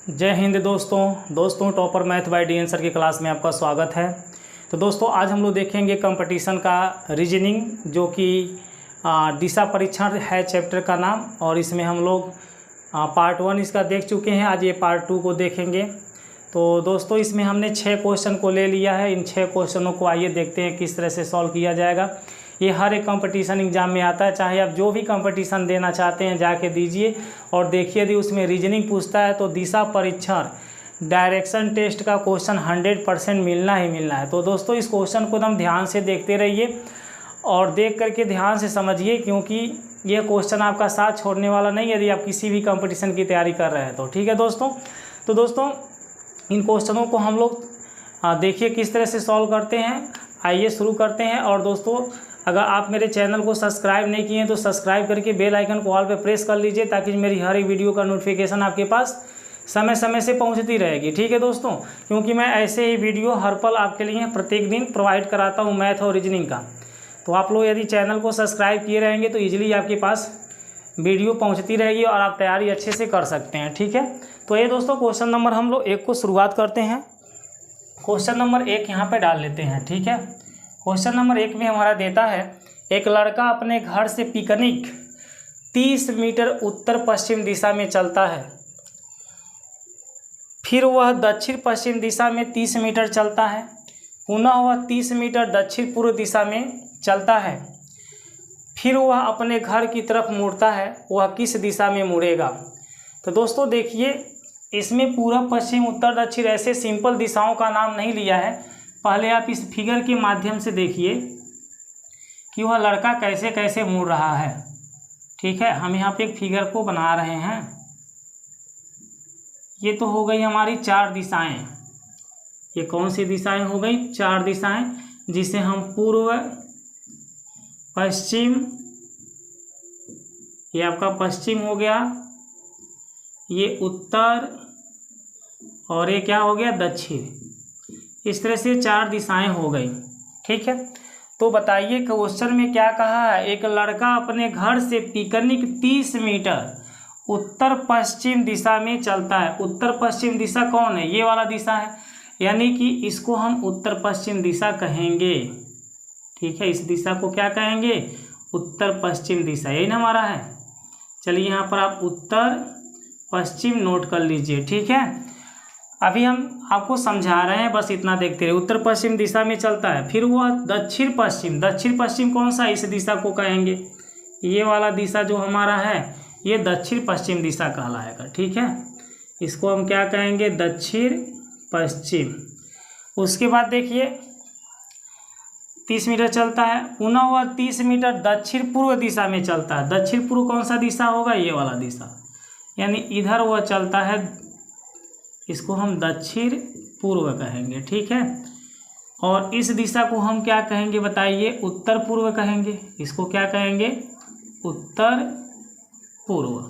जय हिंद दोस्तों topper math bye D sir की क्लास में आपका स्वागत है। तो दोस्तों आज हम लोग देखेंगे कंपटीशन का रीजनिंग, जो कि दिशा परीक्षण है चैप्टर का नाम, और इसमें हम लोग पार्ट 1 इसका देख चुके हैं। आज ये पार्ट 2 को देखेंगे। तो दोस्तों इसमें हमने 6 क्वेश्चन को ले लिया है। इन 6 क्वेश्चनों को आइए देखते हैं किस तरह से सॉल्व किया जाएगा। ये हर एक कंपटीशन एग्जाम में आता है, चाहे आप जो भी कंपटीशन देना चाहते हैं जाके दीजिए और देखिए। यदि उसमें रीजनिंग पूछता है तो दिशा परीक्षण डायरेक्शन टेस्ट का क्वेश्चन 100% मिलना ही मिलना है। तो दोस्तों इस क्वेश्चन को एकदम ध्यान से देखते रहिए और देख करके ध्यान से समझिए, क्योंकि यह क्वेश्चन आपका साथ छोड़ने वाला नहीं यदि आप किसी भी कंपटीशन की तैयारी कर रहे हैं तो। ठीक है दोस्तों। तो दोस्तों इन क्वेश्चनों को हम लोग देखिए किस तरह से सॉल्व करते हैं। आइए शुरू करते हैं। और दोस्तों अगर आप मेरे चैनल को सब्सक्राइब नहीं किए हैं तो सब्सक्राइब करके बेल आइकन को ऑल पे प्रेस कर लीजिए, ताकि मेरी हर एक वीडियो का नोटिफिकेशन आपके पास समय समय से पहुंचती रहेगी। ठीक है दोस्तों, क्योंकि मैं ऐसे ही वीडियो हर पल आपके लिए प्रत्येक दिन प्रोवाइड कराता हूं मैथ और रीजनिंग का। तो आप लोग यदि चैनल को सब्सक्राइब किए रहेंगे तो ईजिली आपके पास वीडियो पहुँचती रहेगी और आप तैयारी अच्छे से कर सकते हैं। ठीक है। तो ये दोस्तों क्वेश्चन नंबर हम लोग 1 को शुरुआत करते हैं। क्वेश्चन नंबर 1 यहाँ पर डाल लेते हैं। ठीक है। क्वेश्चन नंबर 1 में हमारा देता है, एक लड़का अपने घर से पिकनिक 30 मीटर उत्तर पश्चिम दिशा में चलता है, फिर वह दक्षिण पश्चिम दिशा में 30 मीटर चलता है, पुनः वह 30 मीटर दक्षिण पूर्व दिशा में चलता है, फिर वह अपने घर की तरफ मुड़ता है। वह किस दिशा में मुड़ेगा? तो दोस्तों देखिए, इसमें पूर्व पश्चिम उत्तर दक्षिण ऐसे सिंपल दिशाओं का नाम नहीं लिया है। पहले आप इस फिगर के माध्यम से देखिए कि वह लड़का कैसे कैसे मुड़ रहा है। ठीक है। हम यहाँ पे एक फिगर को बना रहे हैं। ये तो हो गई हमारी 4 दिशाएं। ये कौन सी दिशाएं हो गई? 4 दिशाएं, जिसे हम पूर्व पश्चिम, ये आपका पश्चिम हो गया, ये उत्तर, और ये क्या हो गया? दक्षिण। इस तरह से 4 दिशाएं हो गई। ठीक है। तो बताइए क्वेश्चन में क्या कहा है? एक लड़का अपने घर से पिकनिक 30 मीटर उत्तर पश्चिम दिशा में चलता है। उत्तर पश्चिम दिशा कौन है? ये वाला दिशा है, यानी कि इसको हम उत्तर पश्चिम दिशा कहेंगे। ठीक है। इस दिशा को क्या कहेंगे? उत्तर पश्चिम दिशा। यही ना हमारा है। चलिए यहाँ पर आप उत्तर पश्चिम नोट कर लीजिए। ठीक है। अभी हम आपको समझा रहे हैं, बस इतना देखते रहे। उत्तर पश्चिम दिशा में चलता है, फिर वह दक्षिण पश्चिम। दक्षिण पश्चिम कौन सा? इस दिशा को कहेंगे। ये वाला दिशा जो हमारा है ये दक्षिण पश्चिम दिशा कहलाएगा। ठीक है। इसको हम क्या कहेंगे? दक्षिण पश्चिम। उसके बाद देखिए 30 मीटर चलता है, पुनः वह 30 मीटर दक्षिण पूर्व दिशा में चलता है। दक्षिण पूर्व कौन सा दिशा होगा? ये वाला दिशा, यानी इधर वह चलता है। इसको हम दक्षिण पूर्व कहेंगे। ठीक है। और इस दिशा को हम क्या कहेंगे बताइए? उत्तर पूर्व कहेंगे। इसको क्या कहेंगे? उत्तर पूर्व।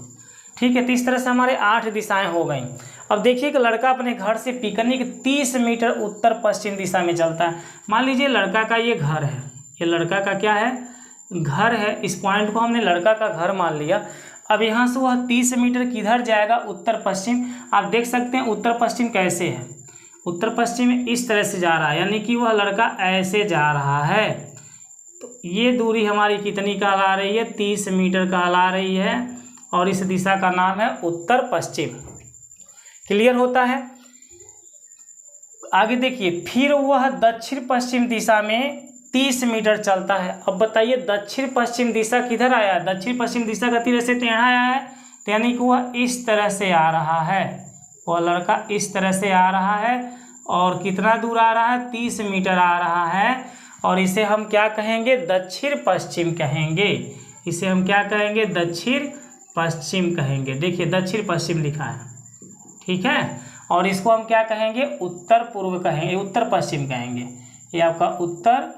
ठीक है। तो इस तरह से हमारे 8 दिशाएं हो गई। अब देखिए कि लड़का अपने घर से पिकनिक 30 मीटर उत्तर पश्चिम दिशा में चलता है। मान लीजिए लड़का का ये घर है। ये लड़का का क्या है? घर है। इस पॉइंट को हमने लड़का का घर मान लिया। अब यहाँ से वह 30 मीटर किधर जाएगा? उत्तर पश्चिम। आप देख सकते हैं उत्तर पश्चिम कैसे है। उत्तर पश्चिम इस तरह से जा रहा है, यानी कि वह लड़का ऐसे जा रहा है। तो ये दूरी हमारी कितनी कहला रही है? 30 मीटर कहला रही है, और इस दिशा का नाम है उत्तर पश्चिम। क्लियर होता है? आगे देखिए, फिर वह दक्षिण पश्चिम दिशा में 30 मीटर चलता है। अब बताइए दक्षिण पश्चिम दिशा किधर आया है? दक्षिण पश्चिम दिशा का तीर से टेढ़ा आया है, तो यानी कि वह इस तरह से आ रहा है। वह लड़का इस तरह से आ रहा है, और कितना दूर आ रहा है? 30 मीटर आ रहा है। और इसे हम क्या कहेंगे? दक्षिण पश्चिम कहेंगे। इसे हम क्या कहेंगे? दक्षिण पश्चिम कहेंगे। देखिए दक्षिण पश्चिम लिखा है। ठीक है। और इसको हम क्या कहेंगे? उत्तर पूर्व कहेंगे, उत्तर पश्चिम कहेंगे। ये आपका उत्तर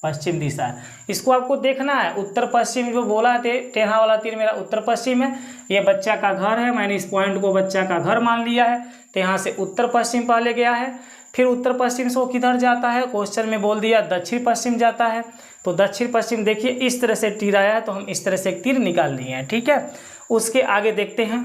पश्चिम दिशा है। इसको आपको देखना है। उत्तर पश्चिम जो बोला है, टेढ़ा वाला तीर मेरा उत्तर पश्चिम है। ये बच्चा का घर है, मैंने इस पॉइंट को बच्चा का घर मान लिया है। तो यहाँ से उत्तर पश्चिम पहले गया है, फिर उत्तर पश्चिम से वो किधर जाता है? क्वेश्चन में बोल दिया दक्षिण पश्चिम जाता है। तो दक्षिण पश्चिम देखिए इस तरह से तीर आया है, तो हम इस तरह से एक तीर निकाल लिए हैं। ठीक है। उसके आगे देखते हैं।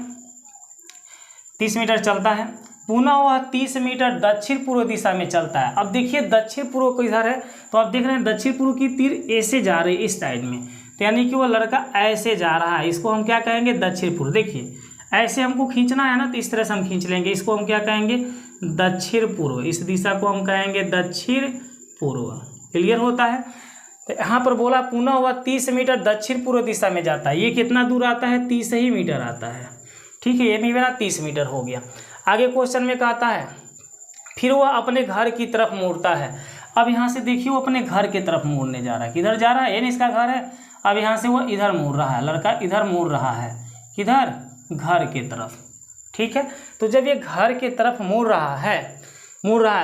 30 मीटर चलता है। पुनः वह 30 मीटर दक्षिण पूर्व दिशा में चलता है। अब देखिए दक्षिण पूर्व को इधर है, तो आप देख रहे हैं दक्षिण पूर्व की तीर ऐसे जा रही है इस साइड में, तो यानी कि वो लड़का ऐसे जा रहा है। इसको हम क्या कहेंगे? दक्षिण पूर्व। देखिए ऐसे हमको खींचना है ना, तो इस तरह से हम खींच लेंगे। इसको हम क्या कहेंगे? दक्षिण पूर्व। इस दिशा को हम कहेंगे दक्षिण पूर्व। क्लियर होता है? तो यहाँ पर बोला पुनः वह 30 मीटर दक्षिण पूर्व दिशा में जाता है। ये कितना दूर आता है? 30 ही मीटर आता है। ठीक है, ये भी मेरा 30 मीटर हो गया। आगे क्वेश्चन में कहता है फिर वह अपने घर की तरफ मुड़ता है। अब यहाँ से देखिए वो अपने घर की तरफ मुड़ने जा रहा है। किधर जा रहा है? ये नहीं इसका घर है। अब यहाँ से वो इधर मुड़ रहा है, लड़का इधर मुड़ रहा है। किधर? घर की तरफ। ठीक है, तो जब ये घर की तरफ मुड़ रहा है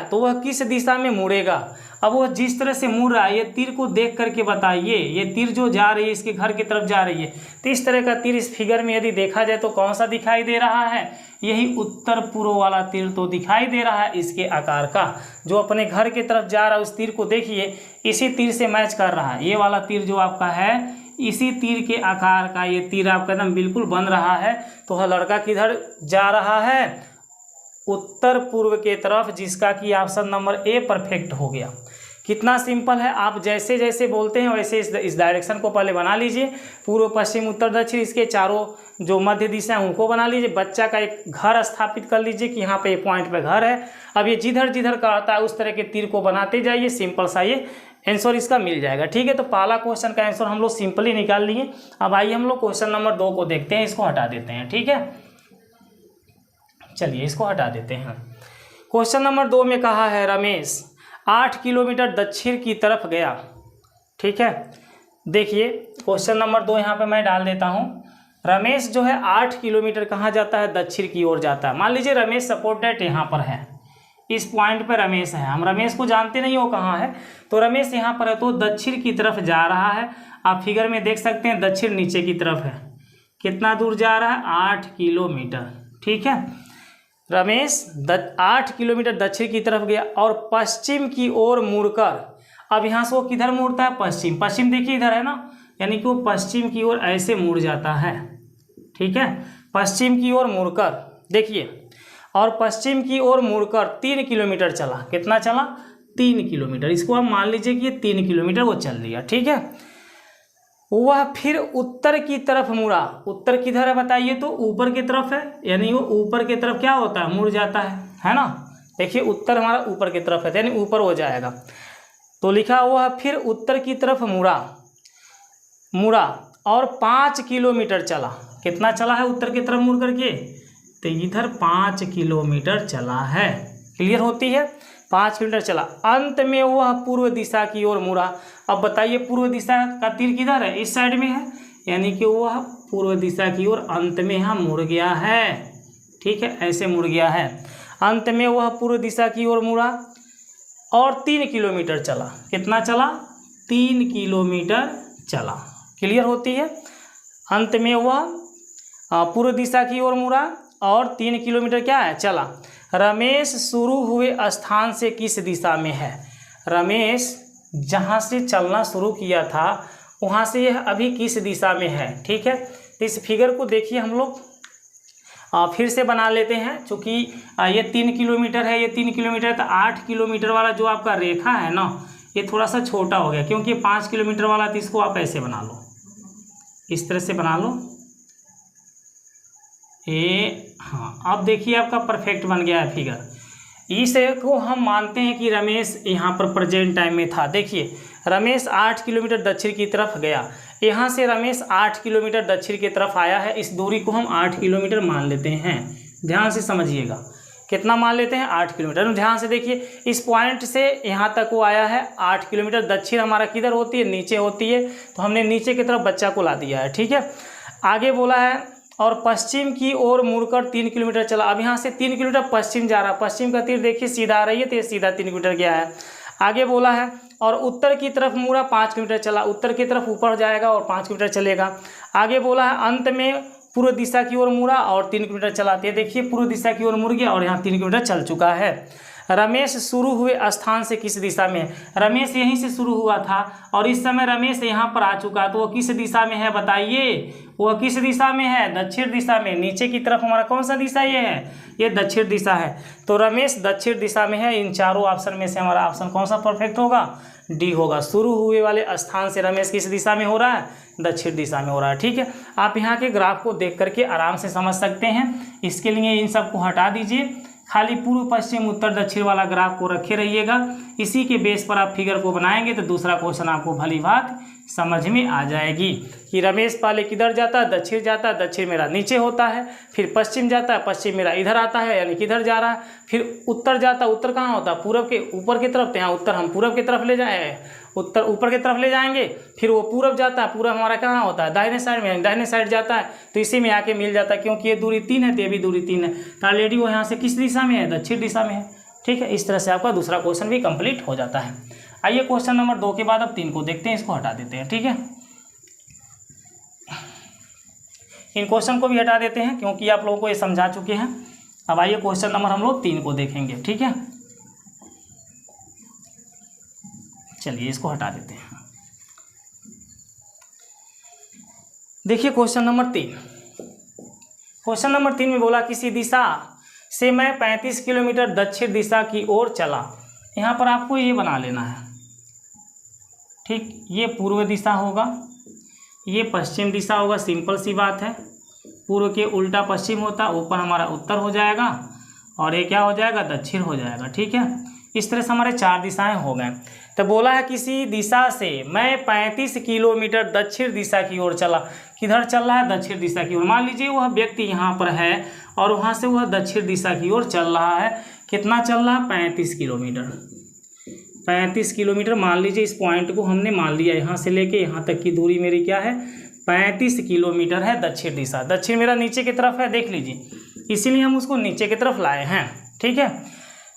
तो वह किस दिशा में मुड़ेगा? अब वो जिस तरह से मुड़ रहा है, ये तीर को देख करके बताइए। ये तीर जो जा रही है इसके घर की तरफ जा रही है, तो इस तरह का तीर इस फिगर में यदि देखा जाए तो कौन सा दिखाई दे रहा है? यही उत्तर पूर्व वाला तीर तो दिखाई दे रहा है इसके आकार का। जो अपने घर की तरफ जा रहा है उस तीर को देखिए, इसी तीर से मैच कर रहा है। ये वाला तीर जो आपका है इसी तीर के आकार का ये तीर आपका एकदम बिल्कुल बन रहा है। तो वह लड़का किधर जा रहा है? उत्तर पूर्व के तरफ, जिसका कि ऑप्शन नंबर ए परफेक्ट हो गया। कितना सिंपल है। आप जैसे जैसे बोलते हैं वैसे इस डायरेक्शन को पहले बना लीजिए। पूर्व पश्चिम उत्तर दक्षिण इसके चारों जो मध्य दिशा है उनको बना लीजिए। बच्चा का एक घर स्थापित कर लीजिए कि यहाँ पे पॉइंट पे घर है। अब ये जिधर जिधर का आता है उस तरह के तीर को बनाते जाइए। सिंपल सा ये आंसर इसका मिल जाएगा। ठीक है, तो पहला क्वेश्चन का आंसर हम लोग सिंपली निकाल लिए। अब आइए हम लोग क्वेश्चन नंबर 2 को देखते हैं। इसको हटा देते हैं। ठीक है, चलिए इसको हटा देते हैं। क्वेश्चन नंबर 2 में कहा है रमेश 8 किलोमीटर दक्षिण की तरफ गया। ठीक है, देखिए क्वेश्चन नंबर 2 यहाँ पे मैं डाल देता हूँ। रमेश जो है 8 किलोमीटर कहाँ जाता है? दक्षिण की ओर जाता है। मान लीजिए रमेश सपोर्ट डेट यहाँ पर है, इस पॉइंट पर रमेश है। हम रमेश को जानते नहीं वो कहाँ है, तो रमेश यहाँ पर है तो दक्षिण की तरफ जा रहा है। आप फिगर में देख सकते हैं दक्षिण नीचे की तरफ है। कितना दूर जा रहा है? 8 किलोमीटर। ठीक है, रमेश 8 किलोमीटर दक्षिण की तरफ गया और पश्चिम की ओर मुड़कर, अब यहाँ से वो किधर मुड़ता है? पश्चिम। पश्चिम देखिए इधर है ना, यानी कि वो पश्चिम की ओर ऐसे मुड़ जाता है। ठीक है, पश्चिम की ओर मुड़कर देखिए, और पश्चिम की ओर मुड़कर 3 किलोमीटर चला। कितना चला? 3 किलोमीटर। इसको आप मान लीजिए कि ये 3 किलोमीटर वो चल लिया। ठीक है, वह फिर उत्तर की तरफ मुड़ा। उत्तर किधर है बताइए? तो ऊपर की तरफ है, यानी वो ऊपर की तरफ क्या होता है? मुड़ जाता है ना। देखिए उत्तर हमारा ऊपर की तरफ है, यानी ऊपर हो जाएगा। तो लिखा वह फिर उत्तर की तरफ मुड़ा और 5 किलोमीटर चला। कितना चला है उत्तर की तरफ मुड़ करके? तो इधर 5 किलोमीटर चला है। क्लियर होती है? 5 किलोमीटर चला। अंत में वह पूर्व दिशा की ओर मुड़ा। अब बताइए पूर्व दिशा का तीर किधर है? इस साइड में है, यानी कि वह पूर्व दिशा की ओर अंत में यहाँ मुड़ गया है। ठीक है, ऐसे मुड़ गया है। अंत में वह पूर्व दिशा की ओर मुड़ा और 3 किलोमीटर चला। कितना चला? 3 किलोमीटर चला। क्लियर होती है? अंत में वह पूर्व दिशा की ओर मुड़ा और 3 किलोमीटर क्या है? चला। रमेश शुरू हुए स्थान से किस दिशा में है? रमेश जहाँ से चलना शुरू किया था वहाँ से यह अभी किस दिशा में है? ठीक है, तो इस फिगर को देखिए हम लोग फिर से बना लेते हैं। चूँकि ये 3 किलोमीटर है, ये 3 किलोमीटर है, तो 8 किलोमीटर वाला जो आपका रेखा है ना, ये थोड़ा सा छोटा हो गया, क्योंकि 5 किलोमीटर वाला तो इसको आप ऐसे बना लो, इस तरह से बना लो। हाँ, अब देखिए आपका परफेक्ट बन गया है फिगर। इस को हम मानते हैं कि रमेश यहाँ पर प्रेजेंट टाइम में था। देखिए रमेश 8 किलोमीटर दक्षिण की तरफ गया। यहाँ से रमेश 8 किलोमीटर दक्षिण की तरफ आया है। इस दूरी को हम 8 किलोमीटर मान लेते हैं। ध्यान से समझिएगा, कितना मान लेते हैं? 8 किलोमीटर। ध्यान से देखिए, इस पॉइंट से यहाँ तक वो आया है 8 किलोमीटर। दक्षिण हमारा किधर होती है? नीचे होती है, तो हमने नीचे की तरफ बच्चा को ला दिया है। ठीक है, आगे बोला है और पश्चिम की ओर मुड़कर 3 किलोमीटर चला। अब यहाँ से 3 किलोमीटर पश्चिम जा रहा है। पश्चिम का तीर देखिए सीधा आ रही है, तो ये सीधा 3 किलोमीटर गया है। आगे बोला है और उत्तर की तरफ मुड़ा 5 किलोमीटर चला। उत्तर की तरफ ऊपर जाएगा और 5 किलोमीटर चलेगा। आगे बोला है अंत में पूर्व दिशा की ओर मुड़ा और 3 किलोमीटर चला। तो देखिए पूर्व दिशा की ओर मुड़ गया और यहाँ 3 किलोमीटर चल चुका है। रमेश शुरू हुए स्थान से किस दिशा में है? रमेश यहीं से शुरू हुआ था और इस समय रमेश यहाँ पर आ चुका, तो वो किस दिशा में है बताइए? वो किस दिशा में है? दक्षिण दिशा में। नीचे की तरफ हमारा कौन सा दिशा ये है? ये दक्षिण दिशा है। तो रमेश दक्षिण दिशा में है। इन चारों ऑप्शन में से हमारा ऑप्शन कौन सा परफेक्ट होगा? डी होगा। शुरू हुए वाले स्थान से रमेश किस दिशा में हो रहा है? दक्षिण दिशा में हो रहा है। ठीक है, आप यहाँ के ग्राफ को देख करके आराम से समझ सकते हैं। इसके लिए इन सबको हटा दीजिए, खाली पूर्व पश्चिम उत्तर दक्षिण वाला ग्राफ को रखे रहिएगा। इसी के बेस पर आप फिगर को बनाएंगे तो दूसरा क्वेश्चन आपको भली बात समझ में आ जाएगी कि रमेश पहले किधर जाता है? दक्षिण जाता है, दक्षिण मेरा नीचे होता है, फिर पश्चिम जाता है, पश्चिम मेरा इधर आता है यानी किधर जा रहा है, फिर उत्तर जाता है, उत्तर कहाँ होता है? पूरब के ऊपर की तरफ, तो यहाँ उत्तर हम पूरब की तरफ ले जाए, उत्तर ऊपर की तरफ ले जाएंगे। फिर वो पूरब जाता है, पूरब हमारा कहाँ होता है? दाहिने साइड में, दाहिने साइड जाता है तो इसी में आके मिल जाता है, क्योंकि ये दूरी 3 है तो ये भी दूरी 3 है, तो ऑलरेडी वो यहाँ से किस दिशा में है? दक्षिण दिशा में है। ठीक है, इस तरह से आपका दूसरा क्वेश्चन भी कंप्लीट हो जाता है। आइए क्वेश्चन नंबर 2 के बाद अब 3 को देखते हैं, इसको हटा देते हैं। ठीक है, इन क्वेश्चन को भी हटा देते हैं क्योंकि आप लोगों को ये समझा चुके हैं। अब आइए क्वेश्चन नंबर हम लोग 3 को देखेंगे। ठीक है, चलिए इसको हटा देते हैं। देखिए क्वेश्चन नंबर 3। क्वेश्चन नंबर 3 में बोला किसी दिशा से मैं 35 किलोमीटर दक्षिण दिशा की ओर चला। यहाँ पर आपको ये बना लेना है। ठीक, ये पूर्व दिशा होगा, ये पश्चिम दिशा होगा, सिंपल सी बात है। पूर्व के उल्टा पश्चिम होता, ऊपर हमारा उत्तर हो जाएगा और ये क्या हो जाएगा? दक्षिण हो जाएगा। ठीक है, इस तरह से हमारे 4 दिशाएं हो गए। तो बोला है किसी दिशा से मैं 35 किलोमीटर दक्षिण दिशा की ओर चला। किधर चल रहा है? दक्षिण दिशा की ओर। मान लीजिए वह व्यक्ति यहाँ पर है और वहाँ से वह दक्षिण दिशा की ओर चल रहा है। कितना चल रहा है? 35 किलोमीटर। 35 किलोमीटर मान लीजिए, इस पॉइंट को हमने मान लिया, यहाँ से लेके यहाँ तक की दूरी मेरी क्या है? 35 किलोमीटर है दक्षिण दिशा। दक्षिण मेरा नीचे की तरफ है, देख लीजिए, इसीलिए हम उसको नीचे की तरफ लाए हैं। ठीक है,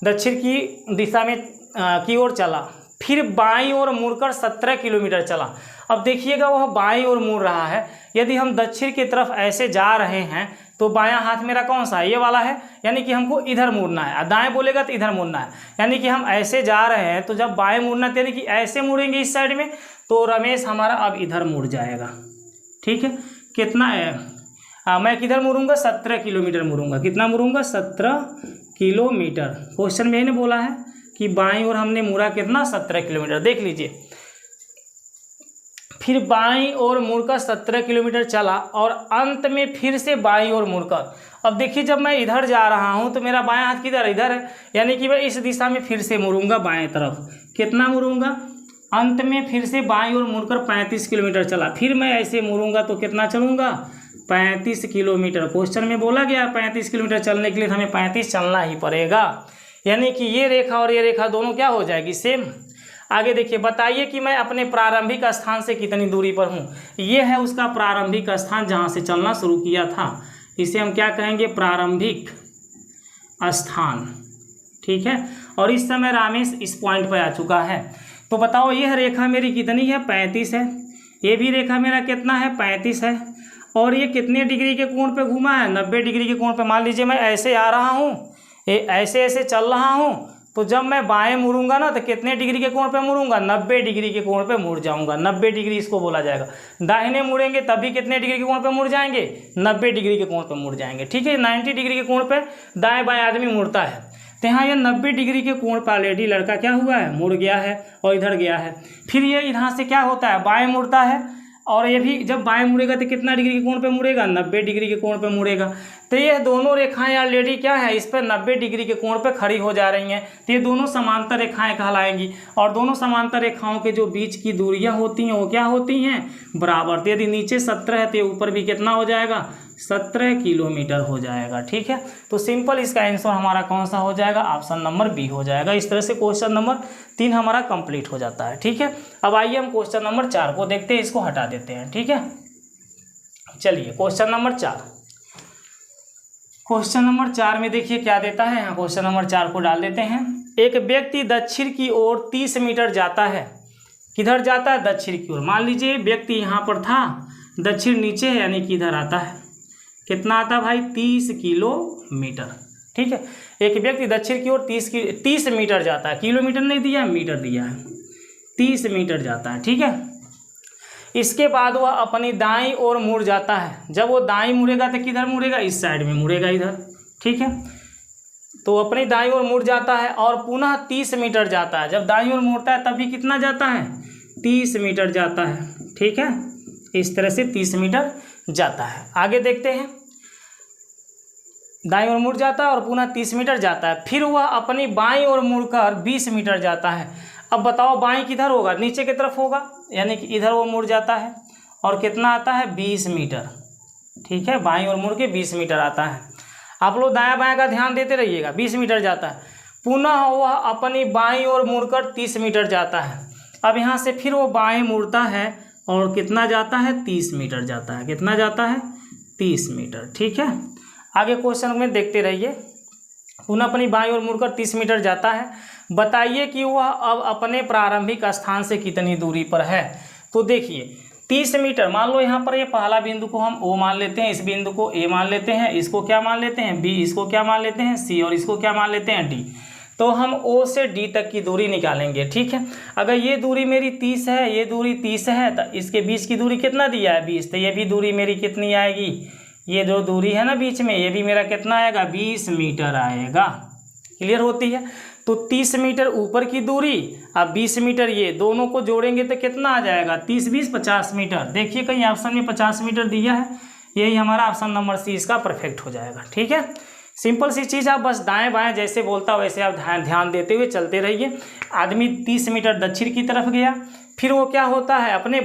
दक्षिण की दिशा में की ओर चला, फिर बाईं ओर मुड़कर 17 किलोमीटर चला। अब देखिएगा वह बाईं ओर मुड़ रहा है। यदि हम दक्षिण की तरफ ऐसे जा रहे हैं तो बायां हाथ मेरा कौन सा है? ये वाला है, यानी कि हमको इधर मुड़ना है। दाएं बोलेगा तो इधर मुड़ना है, यानी कि हम ऐसे जा रहे हैं तो जब बाएं मुड़ना यानी कि ऐसे मुड़ेंगे इस साइड में, तो रमेश हमारा अब इधर मुड़ जाएगा। ठीक है, कितना है? मैं किधर मुड़ूंगा? 17 किलोमीटर मुड़ूंगा। कितना मुड़ूंगा? 17 किलोमीटर। क्वेश्चन में ही बोला है कि बाईं ओर हमने मुड़ा कितना? 17 किलोमीटर। देख लीजिए, फिर बाईं ओर मुड़कर 17 किलोमीटर चला और अंत में फिर से बाईं ओर मुड़कर, अब देखिए जब मैं इधर जा रहा हूं तो मेरा बायां हाथ किधर? इधर है, यानी कि मैं इस दिशा में फिर से मुड़ूंगा बाएं तरफ। कितना मुड़ूंगा? अंत में फिर से बाईं ओर मुड़कर 35 किलोमीटर चला। फिर मैं ऐसे मुड़ूंगा तो कितना चलूंगा? 35 किलोमीटर। क्वेश्चन में बोला गया 35 किलोमीटर चलने के लिए हमें 35 चलना ही पड़ेगा, यानी कि ये रेखा और ये रेखा दोनों क्या हो जाएगी? सेम। आगे देखिए, बताइए कि मैं अपने प्रारंभिक स्थान से कितनी दूरी पर हूँ। ये है उसका प्रारंभिक स्थान जहाँ से चलना शुरू किया था। इसे हम क्या कहेंगे? प्रारंभिक स्थान। ठीक है, और इस समय रमेश इस पॉइंट पर आ चुका है। तो बताओ यह रेखा मेरी कितनी है? 35 है। ये भी रेखा मेरा कितना है? 35 है। और ये कितने डिग्री के कोण पे घूमा है? 90 डिग्री के कोण पे। मान लीजिए मैं ऐसे आ रहा हूँ, ऐसे ऐसे चल रहा हूँ, तो जब मैं बाएं मुड़ूंगा ना तो कितने डिग्री के कोण पे मुड़ूंगा? 90 डिग्री के कोण पे मुड़ जाऊंगा। 90 डिग्री इसको बोला जाएगा। दाहिने मुड़ेंगे तब भी कितने डिग्री के कोण पे मुड़ जाएंगे? 90 डिग्री के कोण पे मुड़ जाएंगे। ठीक है, 90 डिग्री के कोण पे दाएं बाएं आदमी मुड़ता है, तो यहाँ ये 90 डिग्री के कोण पर ऑलरेडी लड़का क्या हुआ है? मुड़ गया है और इधर गया है। फिर ये यहाँ से क्या होता है? बाएं मुड़ता है, और ये भी जब बाएं मुड़ेगा तो कितना डिग्री के कोण पे मुड़ेगा? 90 डिग्री के कोण पे मुड़ेगा। तो ये दोनों रेखाएं ऑलरेडी क्या है? इस पर 90 डिग्री के कोण पे खड़ी हो जा रही हैं, तो ये दोनों समांतर रेखाएं कहलाएंगी। और दोनों समांतर रेखाओं के जो बीच की दूरियां होती हैं वो क्या होती हैं? बराबर। तो यदि नीचे 17 है तो ऊपर भी कितना हो जाएगा? 17 किलोमीटर हो जाएगा। ठीक है, तो सिंपल इसका आंसर हमारा कौन सा हो जाएगा? ऑप्शन नंबर बी हो जाएगा। इस तरह से क्वेश्चन नंबर 3 हमारा कंप्लीट हो जाता है। ठीक है, अब आइए हम क्वेश्चन नंबर 4 को देखते हैं, इसको हटा देते हैं। ठीक है, चलिए क्वेश्चन नंबर 4। क्वेश्चन नंबर 4 में देखिए क्या देता है। यहाँ क्वेश्चन नंबर 4 को डाल देते हैं। एक व्यक्ति दक्षिण की ओर 30 मीटर जाता है। किधर जाता है? दक्षिण की ओर। मान लीजिए व्यक्ति यहाँ पर था, दक्षिण नीचे है, यानी कि इधर आता है। कितना आता भाई? 30 किलोमीटर। ठीक है। एक व्यक्ति दक्षिण की ओर 30 मीटर जाता है, किलोमीटर नहीं दिया है, मीटर दिया है, 30 मीटर जाता है, ठीक है। इसके बाद वह अपनी दाईं ओर मुड़ जाता है। जब वो दाईं मुड़ेगा तो किधर मुड़ेगा, इस साइड में मुड़ेगा, इधर, ठीक है। तो अपनी दाईं ओर मुड़ जाता है और पुनः 30 मीटर जाता है। जब दाईं ओर मुड़ता है तब भी कितना जाता है, 30 मीटर जाता है, ठीक है। इस तरह से 30 मीटर जाता है। आगे देखते हैं, दाईं ओर मुड़ जाता है और पुनः 30 मीटर जाता है। फिर वह अपनी बाईं ओर मुड़कर 20 मीटर जाता है। अब बताओ बाईं किधर होगा, नीचे की तरफ होगा, यानी कि इधर वो मुड़ जाता है और कितना आता है, 20 मीटर, ठीक है। बाईं ओर मुड़ के 20 मीटर आता है। आप लोग दायां बायां का ध्यान देते रहिएगा। 20 मीटर जाता है। पुनः वह अपनी बाईं ओर मुड़कर 30 मीटर जाता है। अब यहाँ से फिर वो बाएं मुड़ता है और कितना जाता है, 30 मीटर जाता है। कितना जाता है, 30 मीटर, ठीक है। आगे क्वेश्चन में देखते रहिए। पुनः अपनी बाईं ओर मुड़कर 30 मीटर जाता है। बताइए कि वह अब अपने प्रारंभिक स्थान से कितनी दूरी पर है। तो देखिए 30 मीटर, मान लो यहाँ पर ये पहला बिंदु को हम O मान लेते हैं, इस बिंदु को A मान लेते हैं, इसको क्या मान लेते हैं, B, इसको क्या मान लेते हैं, C, और इसको क्या मान लेते हैं, D। तो हम O से D तक की दूरी निकालेंगे, ठीक है। अगर ये दूरी मेरी 30 है, ये दूरी 30 है, तो इसके बीच की दूरी कितना दिया है, 20। तो ये भी दूरी मेरी कितनी आएगी, ये जो दूरी है ना बीच में, ये भी मेरा कितना आएगा, 20 मीटर आएगा। क्लियर होती है। तो 30 मीटर ऊपर की दूरी अब 20 मीटर, ये दोनों को जोड़ेंगे तो कितना आ जाएगा, 30 20 50 मीटर। देखिए कहीं ऑप्शन में 50 मीटर दिया है, यही हमारा ऑप्शन नंबर सी इसका परफेक्ट हो जाएगा, ठीक है। सिंपल सी चीज़, आप बस दाएं बाएं जैसे बोलता वैसे आप ध्यान देते हुए चलते रहिए। आदमी 30 मीटर दक्षिण की तरफ गया, फिर वो क्या होता है, अपने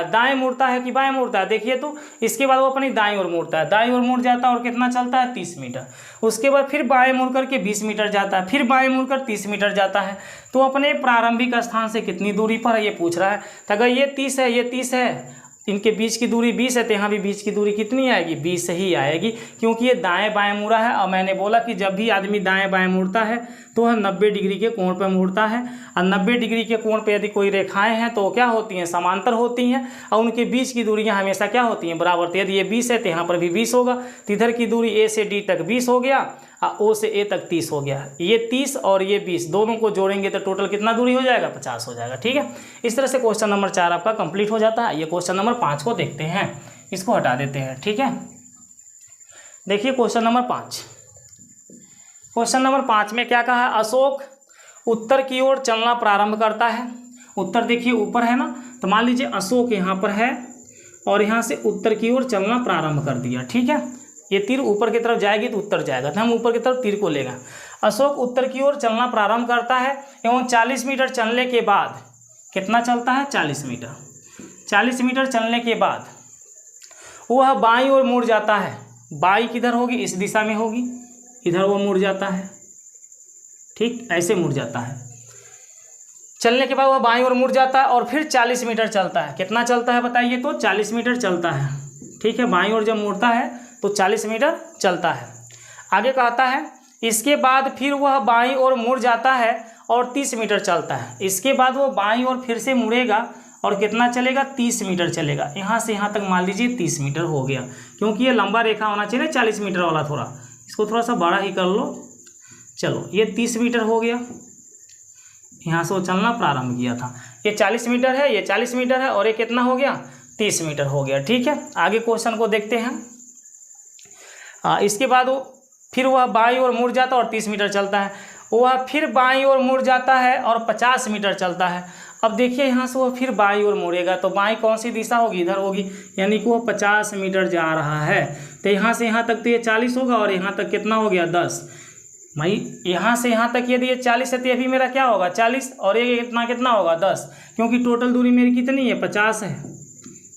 दाएं मुड़ता है कि बाएं मुड़ता है, देखिए तो इसके बाद वो अपनी दाएं ओर मुड़ता है, दाएं ओर मुड़ जाता है और कितना चलता है, 30 मीटर। उसके बाद फिर बाएं मुड़ करके 20 मीटर जाता है, फिर बाएं मुड़कर 30 मीटर जाता है। तो अपने प्रारंभिक स्थान से कितनी दूरी पर है ये पूछ रहा है। तो अगर ये 30 है, ये 30 है, इनके बीच की दूरी 20 है, तो यहाँ भी बीच की दूरी कितनी आएगी, 20 ही आएगी, क्योंकि ये दाएं बाएं मुड़ा है। और मैंने बोला कि जब भी आदमी दाएं बाएं मुड़ता है तो वह 90 डिग्री के कोण पर मुड़ता है। और 90 डिग्री के कोण पर यदि कोई रेखाएं हैं तो क्या होती हैं, समांतर होती हैं, और उनके बीच की दूरियां हमेशा क्या होती हैं, बराबर। तो यदि ये 20 है तो यहाँ पर भी 20 होगा। तो इधर की दूरी ए से डी तक 20 हो गया और ओ से ए तक 30 हो गया। ये 30 और ये 20 दोनों को जोड़ेंगे तो टोटल कितना दूरी हो जाएगा, 50 हो जाएगा, ठीक है। इस तरह से क्वेश्चन नंबर 4 आपका कंप्लीट हो जाता है। ये क्वेश्चन नंबर 5 को देखते हैं, इसको हटा देते हैं, ठीक है। देखिए क्वेश्चन नंबर 5। क्वेश्चन नंबर 5 में क्या कहा है, अशोक उत्तर की ओर चलना प्रारंभ करता है। उत्तर देखिए ऊपर है ना, तो मान लीजिए अशोक यहाँ पर है और यहाँ से उत्तर की ओर चलना प्रारंभ कर दिया, ठीक है। ये तीर ऊपर की तरफ जाएगी तो उत्तर जाएगा, तो हम ऊपर की तरफ तीर को लेगा। अशोक उत्तर की ओर चलना प्रारंभ करता है एवं 40 मीटर चलने के बाद कितना चलता है, 40 मीटर। 40 मीटर चलने के बाद वह बाईं ओर मुड़ जाता है। बाईं किधर होगी, इस दिशा में होगी, इधर वो मुड़ जाता है, ठीक, ऐसे मुड़ जाता है। चलने के बाद वह बाईं ओर मुड़ जाता है और फिर 40 मीटर चलता है। कितना चलता है बताइए, तो 40 मीटर चलता है, ठीक है। बाईं ओर जब मुड़ता है तो 40 मीटर चलता है। आगे कहता है इसके बाद फिर वह बाईं ओर मुड़ जाता है और 30 मीटर चलता है। इसके बाद वो बाईं ओर फिर से मुड़ेगा और कितना चलेगा, 30 मीटर चलेगा। यहाँ से यहाँ तक मान लीजिए 30 मीटर हो गया, क्योंकि ये लंबा रेखा होना चाहिए ना 40 मीटर वाला, थोड़ा इसको थोड़ा सा बड़ा ही कर लो। चलो ये 30 मीटर हो गया, यहाँ से वो चलना प्रारंभ किया था। ये 40 मीटर है, ये 40 मीटर है और ये कितना हो गया, 30 मीटर हो गया, ठीक है। आगे क्वेश्चन को देखते हैं। इसके बाद वो फिर वह बाईं ओर मुड़ जाता है और 30 मीटर चलता है। वह फिर बाईं ओर मुड़ जाता है और 50 मीटर चलता है। अब देखिए यहाँ से वह फिर बाईं ओर मुड़ेगा, तो बाईं कौन सी दिशा होगी, इधर होगी, यानी कि वह 50 मीटर जा रहा है। तो यहाँ से यहाँ तक तो ये 40 होगा और यहाँ तक कितना हो गया, 10। भाई यहाँ से यहाँ तक यदि ये 40 है तो ये भी मेरा क्या होगा, 40, और ये कितना होगा, 10, क्योंकि टोटल दूरी मेरी कितनी है, 50 है।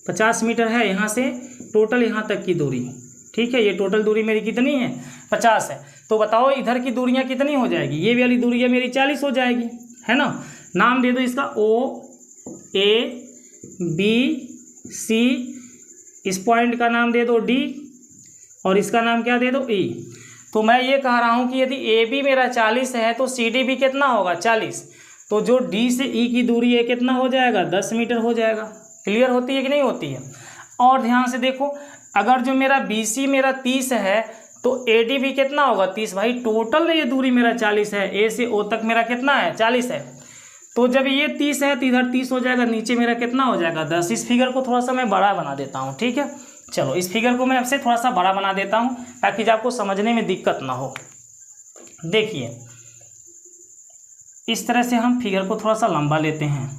50 मीटर है यहाँ से टोटल यहाँ तक की दूरी, ठीक है। ये टोटल दूरी मेरी कितनी है, 50 है। तो बताओ इधर की दूरियां कितनी हो जाएगी, ये वाली दूरियां मेरी 40 हो जाएगी, है ना। नाम दे दो इसका O A B C, इस पॉइंट का नाम दे दो D और इसका नाम क्या दे दो E। तो मैं ये कह रहा हूँ कि यदि AB मेरा 40 है तो CD भी कितना होगा, 40। तो जो D से E की दूरी है कितना हो जाएगा, 10 मीटर हो जाएगा। क्लियर होती है कि नहीं होती है। और ध्यान से देखो, अगर जो मेरा BC मेरा 30 है तो AD भी कितना होगा 30। भाई टोटल ये दूरी मेरा 40 है, A से O तक मेरा कितना है 40 है। तो जब ये 30 है तो इधर 30 हो जाएगा, नीचे मेरा कितना हो जाएगा 10। इस फिगर को थोड़ा सा मैं बड़ा बना देता हूँ, ठीक है। चलो इस फिगर को मैं आपसे थोड़ा सा बड़ा बना देता हूँ ताकि आपको समझने में दिक्कत ना हो। देखिए इस तरह से हम फिगर को थोड़ा सा लंबा लेते हैं।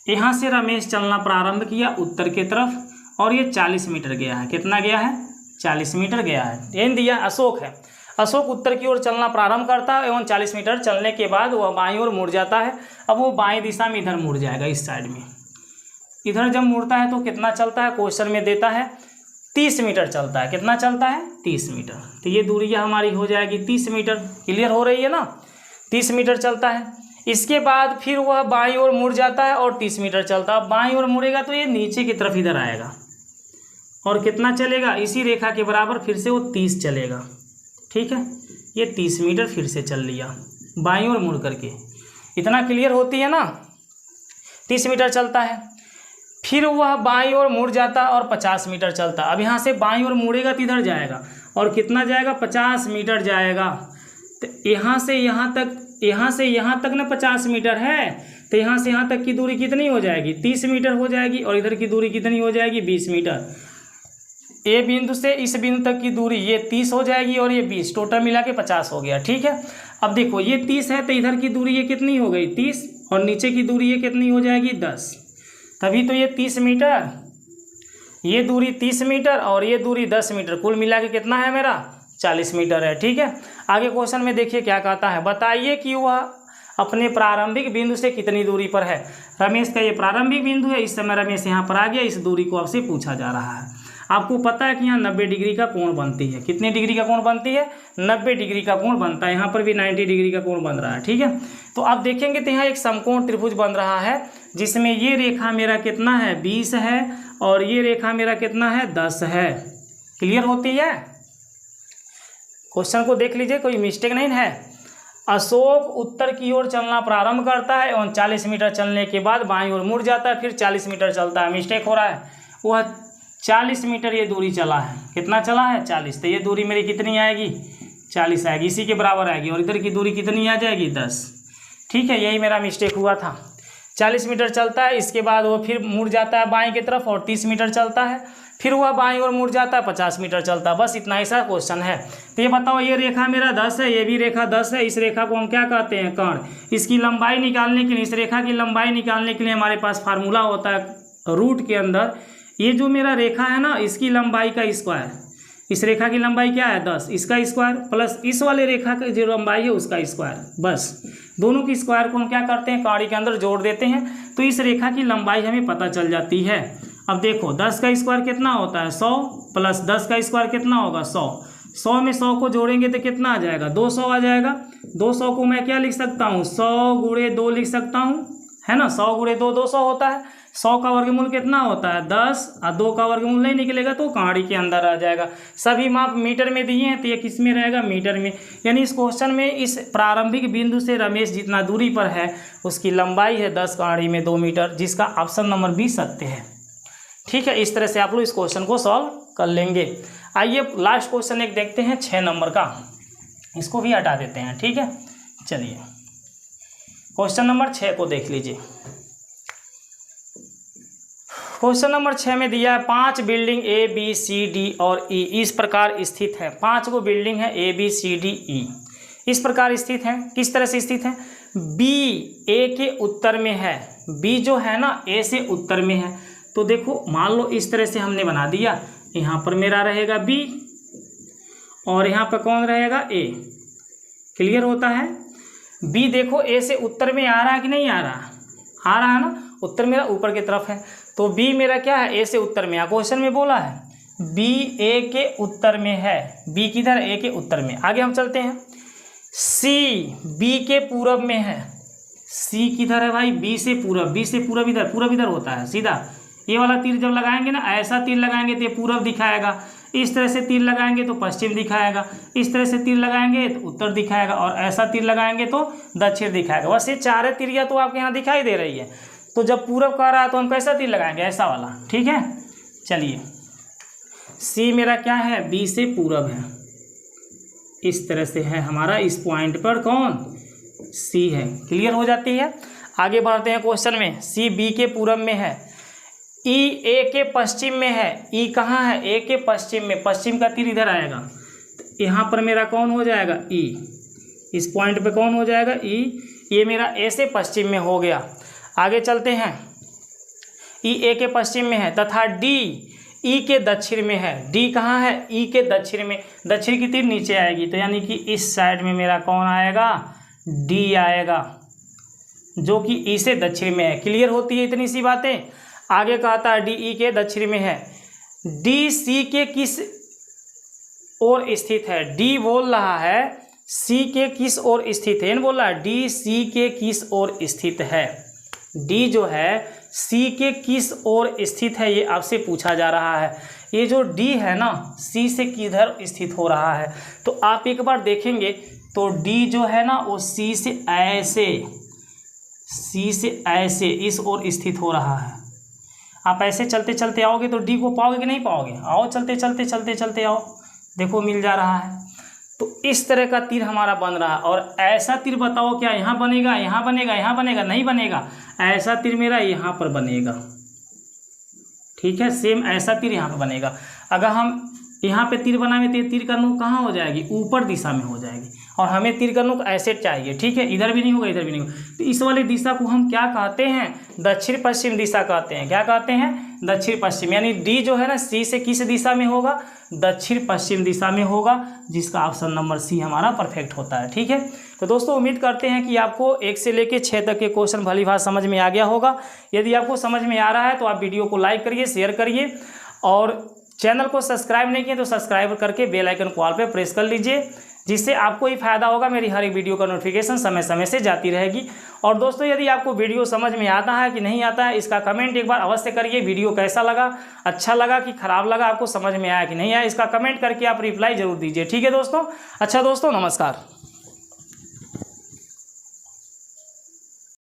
यहाँ से रमेश चलना प्रारंभ किया उत्तर की तरफ और ये 40 मीटर गया है। कितना गया है 40 मीटर गया है। एन दिया अशोक है। अशोक उत्तर की ओर चलना प्रारंभ करता है एवं 40 मीटर चलने के बाद वह बाईं ओर मुड़ जाता है। अब वो बाईं दिशा में इधर मुड़ जाएगा, इस साइड में। इधर जब मुड़ता है तो कितना चलता है, क्वेश्चन में देता है 30 मीटर चलता है। कितना चलता है 30 मीटर। तो ये दूरी हमारी हो जाएगी 30 मीटर। क्लियर हो रही है ना, 30 मीटर चलता है। इसके बाद फिर वह बाईं ओर मुड़ जाता है और 30 मीटर चलता है। अब बाईं ओर मुड़ेगा तो ये नीचे की तरफ इधर आएगा और कितना चलेगा, इसी रेखा के बराबर फिर से वो 30 चलेगा, ठीक है। ये 30 मीटर फिर से चल लिया बाईं ओर मुड़ करके। इतना क्लियर होती है ना, 30 मीटर चलता है। फिर वह बाईं ओर मुड़ जाता और 50 मीटर चलता। अब यहाँ से बाईं ओर मुड़ेगा तो इधर जाएगा और कितना जाएगा 50 मीटर जाएगा। तो यहाँ से यहाँ तक ना 50 मीटर है, तो यहाँ से यहाँ तक की दूरी कितनी हो जाएगी 30 मीटर हो जाएगी और इधर की दूरी कितनी हो जाएगी 20 मीटर। ए बिंदु से इस बिंदु तक की दूरी ये 30 हो जाएगी और ये 20, टोटल मिला के 50 हो गया, ठीक है। अब देखो ये 30 है तो इधर की दूरी ये कितनी हो गई 30 और नीचे की दूरी ये कितनी हो जाएगी 10। तभी तो ये 30 मीटर, ये दूरी 30 मीटर और ये दूरी 10 मीटर, कुल मिला के कितना है मेरा 40 मीटर है, ठीक है। आगे क्वेश्चन में देखिए क्या कहता है, बताइए कि वह अपने प्रारंभिक बिंदु से कितनी दूरी पर है। रमेश का ये प्रारंभिक बिंदु है, इस समय रमेश यहाँ पर आ गया, इस दूरी को आपसे पूछा जा रहा है। आपको पता है कि यहाँ 90 डिग्री का कोण बनती है। कितने डिग्री का कोण बनती है 90 डिग्री का कोण बनता है। यहाँ पर भी 90 डिग्री का कोण बन रहा है, ठीक है। तो आप देखेंगे तो यहाँ एक समकोण त्रिभुज बन रहा है जिसमें ये रेखा मेरा कितना है 20 है और ये रेखा मेरा कितना है 10 है। क्लियर होती है, क्वेश्चन को देख लीजिए, कोई मिस्टेक नहीं है। अशोक उत्तर की ओर चलना प्रारंभ करता है और 40 मीटर चलने के बाद बाईं ओर मुड़ जाता है, फिर 40 मीटर चलता है। मिस्टेक हो रहा है, वह 40 मीटर ये दूरी चला है। कितना चला है 40, तो ये दूरी मेरी कितनी आएगी 40 आएगी, इसी के बराबर आएगी और इधर की दूरी कितनी आ जाएगी 10, ठीक है। यही मेरा मिस्टेक हुआ था। 40 मीटर चलता है, इसके बाद वो फिर मुड़ जाता है बाईं की तरफ और 30 मीटर चलता है, फिर वह बाईं ओर मुड़ जाता है 50 मीटर चलता है। बस इतना ऐसा क्वेश्चन है। तो ये बताओ, ये रेखा मेरा 10 है, ये भी रेखा 10 है। इस रेखा को हम क्या कहते हैं कर्ण। इसकी लंबाई निकालने के लिए, इस रेखा की लंबाई निकालने के लिए हमारे पास फार्मूला होता है रूट के अंदर। ये जो मेरा रेखा है ना, इसकी लंबाई का स्क्वायर, इस रेखा की लंबाई क्या है 10, इसका स्क्वायर प्लस इस वाले रेखा की जो लंबाई है उसका स्क्वायर। बस दोनों की स्क्वायर को हम क्या करते हैं कौड़ी के अंदर जोड़ देते हैं, तो इस रेखा की लंबाई हमें पता चल जाती है। अब देखो 10 का स्क्वायर कितना होता है 100 प्लस 10 का स्क्वायर कितना होगा 100। 100 में 100 को जोड़ेंगे तो कितना आ जाएगा 200 आ जाएगा। 200 को मैं क्या लिख सकता हूँ 100 गुणे 2 लिख सकता हूँ, है ना। 100 गुणे 2 200 होता है। 100 का वर्गमूल कितना होता है 10 और 2 का वर्गमूल नहीं निकलेगा तो कहाड़ी के अंदर आ जाएगा। सभी माप मीटर में दिए हैं तो ये किस में रहेगा मीटर में। यानी इस क्वेश्चन में इस प्रारंभिक बिंदु से रमेश जितना दूरी पर है उसकी लंबाई है 10 कहाड़ी में 2 मीटर, जिसका ऑप्शन नंबर 20 सत्य है। ठीक है, इस तरह से आप लोग इस क्वेश्चन को सॉल्व कर लेंगे। आइए लास्ट क्वेश्चन एक देखते हैं 6 नंबर का, इसको भी हटा देते हैं। ठीक है, चलिए क्वेश्चन नंबर 6 को देख लीजिए। क्वेश्चन नंबर 6 में दिया है 5 building A B C D और ई इस प्रकार स्थित है। 5 को बिल्डिंग है ए बी सी डी ई इस प्रकार स्थित है। किस तरह से स्थित है, बी ए के उत्तर में है। बी जो है ना ए से उत्तर में है। तो देखो मान लो इस तरह से हमने बना दिया, यहाँ पर मेरा रहेगा बी और यहाँ पर कौन रहेगा ए। क्लियर होता है। बी देखो ए से उत्तर में आ रहा है कि नहीं आ रहा, आ रहा है ना, उत्तर मेरा ऊपर की तरफ है। तो बी मेरा क्या है ए से उत्तर में। क्वेश्चन में बोला है बी ए के उत्तर में है। बी किधर, ए के उत्तर में। आगे हम चलते हैं। सी बी के पूरब में है। सी किधर है भाई, बी से पूरब। बी से पूरब इधर, पूरब इधर होता है सीधा। ये वाला तीर जब लगाएंगे ना, ऐसा तीर लगाएंगे तो ये पूरब दिखाएगा। इस तरह से तीर लगाएंगे तो पश्चिम दिखाएगा। इस तरह से तीर लगाएंगे तो उत्तर दिखाएगा और ऐसा तीर लगाएंगे तो दक्षिण दिखाएगा। बस ये चारे तीरिया तो आपके यहाँ दिखाई दे रही है। तो जब पूरब कह रहा है तो हम कैसा तीर लगाएंगे, ऐसा वाला। ठीक है, चलिए सी मेरा क्या है, बी से पूरब है। इस तरह से है हमारा, इस पॉइंट पर कौन, सी है। क्लियर हो जाती है। आगे बढ़ते हैं क्वेश्चन में। सी बी के पूरब में है, ई ए के पश्चिम में है। ई कहाँ है, ए के पश्चिम में, पश्चिम का तीर इधर आएगा, तो यहाँ पर मेरा कौन हो जाएगा, ई। इस पॉइंट पे कौन हो जाएगा, ई। ये मेरा ए से पश्चिम में हो गया। आगे चलते हैं। ई ए के पश्चिम में है तथा डी ई के दक्षिण में है। डी कहाँ है, ई के दक्षिण में, दक्षिण की तीर नीचे आएगी, तो यानी कि इस साइड में मेरा कौन आएगा, डी आएगा, जो कि ई से दक्षिण में है। क्लियर होती है इतनी सी बातें। आगे कहता है डी ई के दक्षिण में है। डी सी के किस ओर स्थित है। डी बोल रहा है सी के किस ओर स्थित है, बोल रहा है डी सी के किस ओर स्थित है। डी जो है सी के किस ओर स्थित है, ये आपसे पूछा जा रहा है। ये जो डी है ना, सी से किधर स्थित हो रहा है, तो आप एक बार देखेंगे तो डी जो है ना वो सी से ऐसे इस ओर स्थित हो रहा है। आप ऐसे चलते चलते आओगे तो डी को पाओगे कि नहीं पाओगे, आओ चलते चलते आओ, देखो मिल जा रहा है। तो इस तरह का तीर हमारा बन रहा है। और ऐसा तीर बताओ क्या यहाँ बनेगा, यहाँ बनेगा, यहाँ बनेगा, नहीं बनेगा। ऐसा तीर मेरा यहाँ पर बनेगा, ठीक है, सेम ऐसा तीर यहाँ पर बनेगा। अगर हम यहाँ पे तीर बनाएंगे तो ये तीर का नोक कहाँ हो जाएगी, ऊपर दिशा में हो जाएगी, और हमें तीर का नोक ऐसे चाहिए, ठीक है, इधर भी नहीं होगा, इधर भी नहीं होगा। तो इस वाली दिशा को हम क्या कहते हैं, दक्षिण पश्चिम दिशा कहते हैं। क्या कहते हैं, दक्षिण पश्चिम। यानी डी जो है ना सी से किस दिशा में होगा, दक्षिण पश्चिम दिशा में होगा, जिसका ऑप्शन नंबर सी हमारा परफेक्ट होता है। ठीक है, तो दोस्तों उम्मीद करते हैं कि आपको 1 से लेकर 6 तक के क्वेश्चन भली भांति समझ में आ गया होगा। यदि आपको समझ में आ रहा है तो आप वीडियो को लाइक करिए, शेयर करिए, और चैनल को सब्सक्राइब नहीं किए तो सब्सक्राइब करके बेल आइकन को ऑल पे प्रेस कर लीजिए, जिससे आपको ही फायदा होगा। मेरी हर एक वीडियो का नोटिफिकेशन समय समय से जाती रहेगी। और दोस्तों यदि आपको वीडियो समझ में आता है कि नहीं आता है, इसका कमेंट एक बार अवश्य करिए। वीडियो कैसा लगा, अच्छा लगा कि खराब लगा, आपको समझ में आया कि नहीं आया, इसका कमेंट करके आप रिप्लाई जरूर दीजिए। ठीक है दोस्तों, अच्छा दोस्तों नमस्कार।